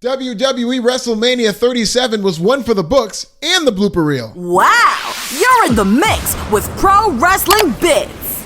WWE WrestleMania 37 was one for the books and the blooper reel. Wow, you're in the mix with Pro Wrestling Bits.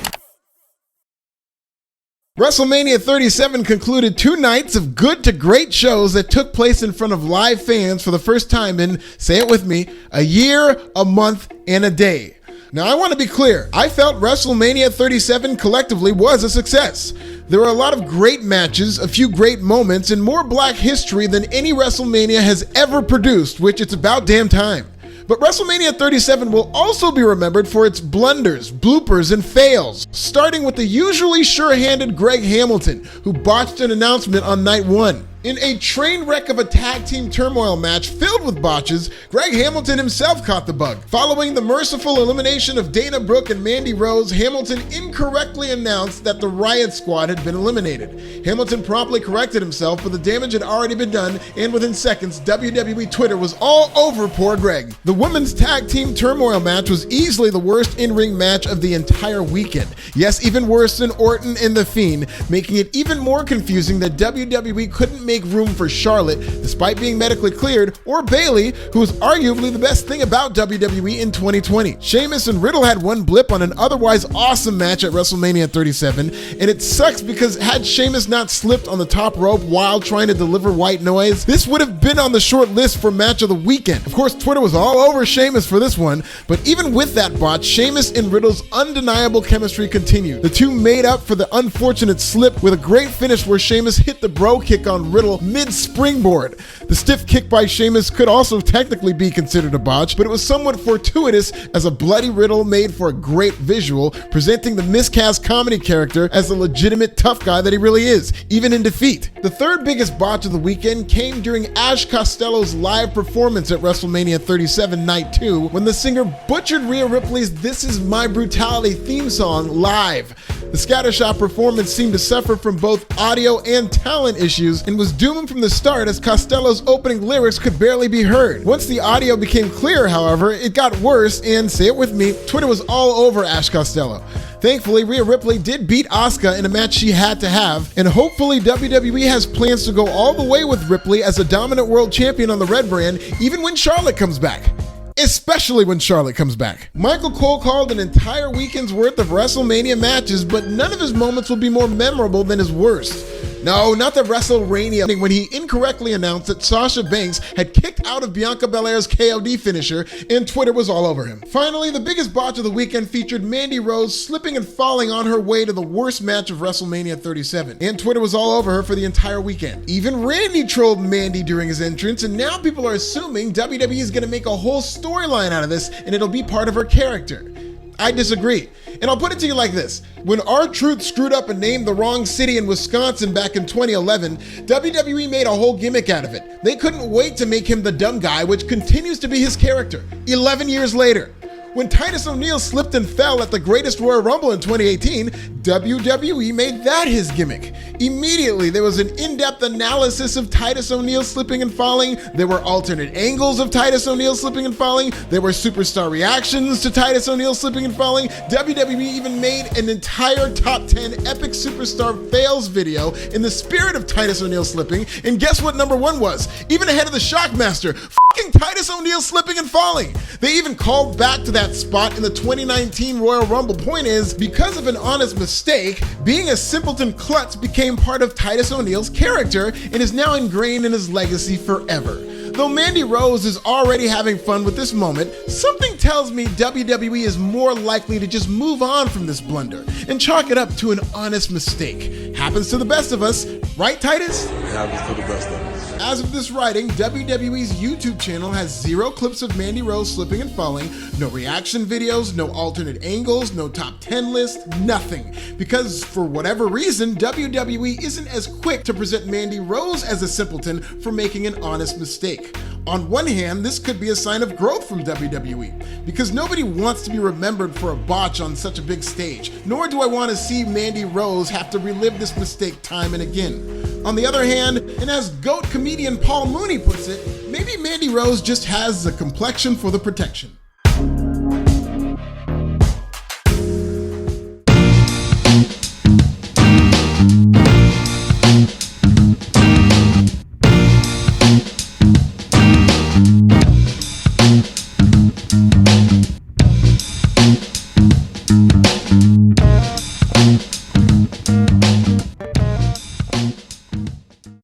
WrestleMania 37 concluded 2 nights of good to great shows that took place in front of live fans for the first time in, say it with me, a year, a month, and a day. Now, I want to be clear. I felt WrestleMania 37 collectively was a success. There were a lot of great matches, a few great moments, and more Black history than any WrestleMania has ever produced, which it's about damn time. But WrestleMania 37 will also be remembered for its blunders, bloopers, and fails, starting with the usually sure-handed Greg Hamilton, who botched an announcement on night 1. In a train wreck of a tag team turmoil match filled with botches, Greg Hamilton himself caught the bug. Following the merciful elimination of Dana Brooke and Mandy Rose, Hamilton incorrectly announced that the Riot Squad had been eliminated. Hamilton promptly corrected himself, but the damage had already been done, and within seconds, WWE Twitter was all over poor Greg. The women's tag team turmoil match was easily the worst in-ring match of the entire weekend. Yes, even worse than Orton and The Fiend, making it even more confusing that WWE couldn't make room for Charlotte, despite being medically cleared, or Bayley, who was arguably the best thing about WWE in 2020. Sheamus and Riddle had one blip on an otherwise awesome match at WrestleMania 37, and it sucks because had Sheamus not slipped on the top rope while trying to deliver white noise, this would have been on the short list for match of the weekend. Of course, Twitter was all over Sheamus for this one, but even with that botch, Sheamus and Riddle's undeniable chemistry continued. The two made up for the unfortunate slip with a great finish where Sheamus hit the bro kick on Riddle mid-springboard. The stiff kick by Sheamus could also technically be considered a botch, but it was somewhat fortuitous as a bloody Riddle made for a great visual, presenting the miscast comedy character as the legitimate tough guy that he really is, even in defeat. The third biggest botch of the weekend came during Ash Costello's live performance at WrestleMania 37 Night 2, when the singer butchered Rhea Ripley's This Is My Brutality theme song live. The Scattershot performance seemed to suffer from both audio and talent issues and was doomed from the start as Costello's opening lyrics could barely be heard. Once the audio became clear, however, it got worse and, say it with me, Twitter was all over Ash Costello. Thankfully, Rhea Ripley did beat Asuka in a match she had to have, and hopefully WWE has plans to go all the way with Ripley as a dominant world champion on the Red brand, even when Charlotte comes back. Especially when Charlotte comes back. Michael Cole called an entire weekend's worth of WrestleMania matches, but none of his moments will be more memorable than his worst. No, not the WrestleMania, when he incorrectly announced that Sasha Banks had kicked out of Bianca Belair's KOD finisher, and Twitter was all over him. Finally, the biggest botch of the weekend featured Mandy Rose slipping and falling on her way to the worst match of WrestleMania 37, and Twitter was all over her for the entire weekend. Even Randy trolled Mandy during his entrance, and now people are assuming WWE is going to make a whole storyline out of this, and it'll be part of her character. I disagree. And I'll put it to you like this. When R-Truth screwed up and named the wrong city in Wisconsin back in 2011, WWE made a whole gimmick out of it. They couldn't wait to make him the dumb guy, which continues to be his character, 11 years later. When Titus O'Neil slipped and fell at the Greatest Royal Rumble in 2018, WWE made that his gimmick. Immediately, there was an in-depth analysis of Titus O'Neil slipping and falling. There were alternate angles of Titus O'Neil slipping and falling. There were superstar reactions to Titus O'Neil slipping and falling. WWE even made an entire top 10 epic superstar fails video in the spirit of Titus O'Neil slipping. And guess what number 1 was? Even ahead of the Shockmaster, fucking Titus O'Neil slipping and falling. They even called back to that spot in the 2019 Royal Rumble. Point is, because of an honest mistake, being a simpleton klutz became part of Titus O'Neil's character and is now ingrained in his legacy forever. Though Mandy Rose is already having fun with this moment, something tells me WWE is more likely to just move on from this blunder and chalk it up to an honest mistake. Happens to the best of us, right, Titus? It happens to the best of us. As of this writing, WWE's YouTube channel has 0 clips of Mandy Rose slipping and falling, no reaction videos, no alternate angles, no top 10 list, nothing. Because for whatever reason, WWE isn't as quick to present Mandy Rose as a simpleton for making an honest mistake. On one hand, this could be a sign of growth from WWE, because nobody wants to be remembered for a botch on such a big stage, nor do I want to see Mandy Rose have to relive this mistake time and again. On the other hand, and as GOAT comedian Paul Mooney puts it, maybe Mandy Rose just has the complexion for the protection.